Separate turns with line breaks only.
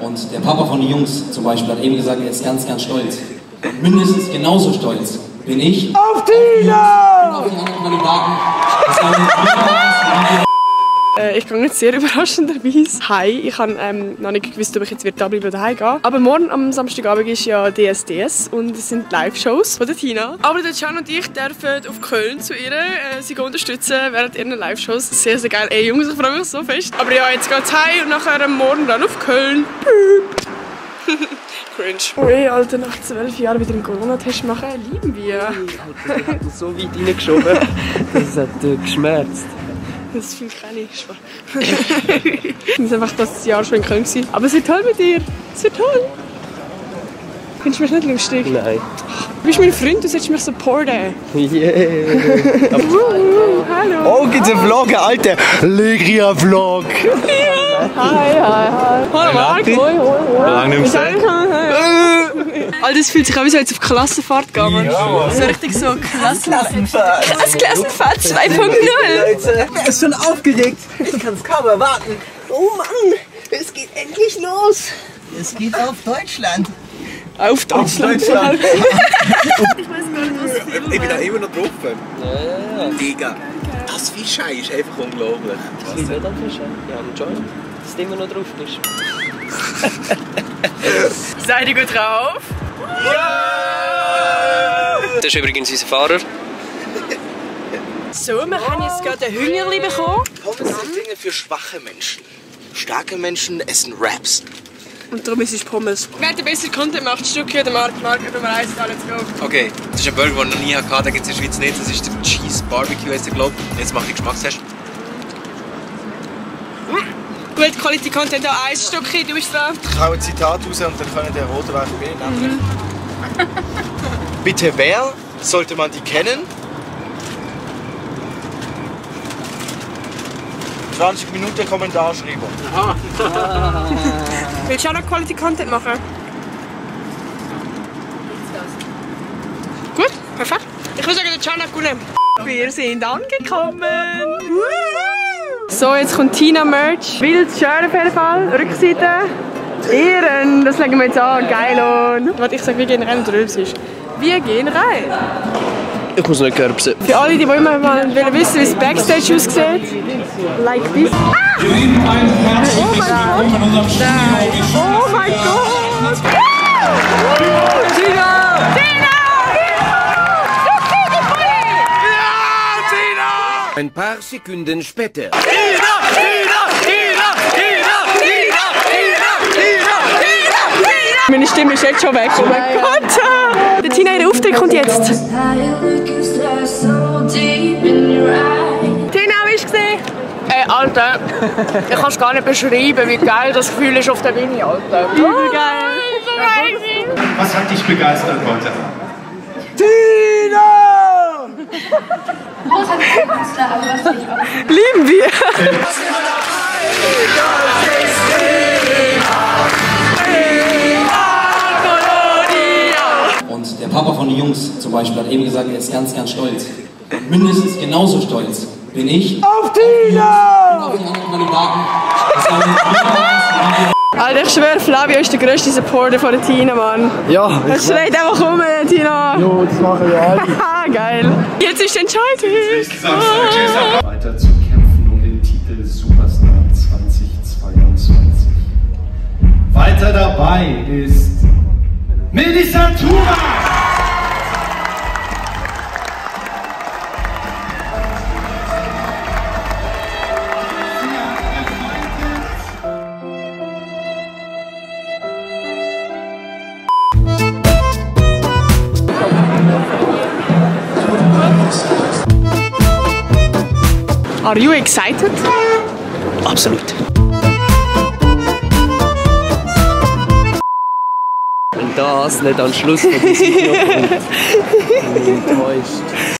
Und der Papa von den Jungs zum Beispiel hat eben gesagt, er ist ganz, ganz stolz. Mindestens genauso stolz bin ich auf Tina und auf die anderen Kandidaten.
Ich gehe jetzt sehr überraschenderweise heim. Ich habe noch nicht gewusst, ob ich jetzt da bleiben oder heimgehen. Aber morgen am Samstagabend ist ja DSDS und es sind Live-Shows von der Tina. Aber der Can und ich dürfen auf Köln zu ihr sie unterstützen während ihren Live-Shows. Sehr, sehr geil. Ey Jungs, ich freue mich so fest. Aber ja, jetzt geht's heim und nachher morgen dann auf Köln. Cringe. Ui, Alter, nach 12 Jahren wieder einen Corona-Test machen, lieben wir.
Alter, der hat mich so weit reingeschoben, das hat geschmerzt.
Das fühlt keine Spaß. Ich muss einfach das Jahr schon in Köln sein. Aber es wird toll mit dir. Es wird toll. Findest du mich nicht lustig?
Nein.
Du bist mein Freund, du solltest mich supporten.
Yeah.
Hallo.
Oh, gibt's einen Vlog, Alter? Legria-Vlog.
Ja. Hi. Hallo Marc. Hoi.
Lange nicht mehr gesehen.
Alter, das fühlt sich an, wie so jetzt auf Klassenfahrt gehen. Ja, so richtig so Klassenfahrt 2.0.
Leute, wer ist schon aufgeregt? Ich kann es kaum erwarten. Oh Mann, es geht endlich los. Es geht auf Deutschland.
Auf Deutschland.
Ich weiß gar nicht,
Ich bin da immer noch drauf.
Ja.
Digga, das Fischei ist einfach unglaublich.
Was ist nicht am Fischen? Ja, am Joint. Dass du immer noch drauf bist.
Seid ihr gut drauf?
Das ist übrigens unser Fahrer.
So, wir haben jetzt gerade ein Hüngerli bekommen.
Pommes sind Dinge für schwache Menschen. Starke Menschen essen Wraps.
Und darum ist es Pommes. Wer den besseren Content macht, Stückchen oder Marc Nummer 1, let's go.
Okay, das ist ein Burger, den ich noch nie hatte, den gibt es in der Schweiz nicht. Das ist der Cheese Barbecue, heißt der, glaube ich. Jetzt mache ich den Geschmackstest.
Gut, Quality Content, da 1 Stückchen, du bist dran.
Ich hau ein Zitat raus und dann können der rote Wein nehmen. Bitte wer? Sollte man die kennen? 20 Minuten Kommentar schreiben.
Willst du auch noch Quality Content machen? Gut, perfekt. Ich würde sagen, der Can hat gewonnen. Wir sind angekommen. So, jetzt kommt Tina Merch. Wildes Shirt auf jeden Fall. Rückseite. Ehren, das legen wir jetzt an. Geil und... Warte, ich sag, wir gehen rein und du ist. Wir gehen rein.
Ich muss nicht gerbsen.
Für alle, die immer mal wissen, wie es Backstage aussieht. Like this. Ah! Oh mein Gott! Nein! Oh mein Gott! Tina! Tina!
Ein paar Sekunden später.
Meine Stimme ist jetzt schon weg. Oh mein Gott! Der Tina, ihr Auftritt kommt jetzt. Tina, wie hast du gesehen? Alter, ich kann es gar nicht beschreiben, wie geil das Gefühl ist auf der Bühne, Alter. Oh, geil!
Was hat dich begeistert heute?
Tina!
Lieben wir!
Und der Papa von den Jungs zum Beispiel hat eben gesagt, er ist ganz, ganz stolz. Mindestens genauso stolz bin ich
Auf Tina!
und auf die anderen Kandidaten.
Alter, ich schwöre, Flavio ist der grösste Supporter von der Tina, Mann.
Ja,
Es schreit einfach um, Tina.
Jo, das machen wir alle.
Haha, geil. Jetzt ist die Entscheidung.
Weiter zu kämpfen um den Titel Superstar 2022. Weiter dabei ist Melissa Thura!
Are you excited?
Absolut. Wenn das nicht am Schluss von diesem Video kommt, bin ich enttäuscht.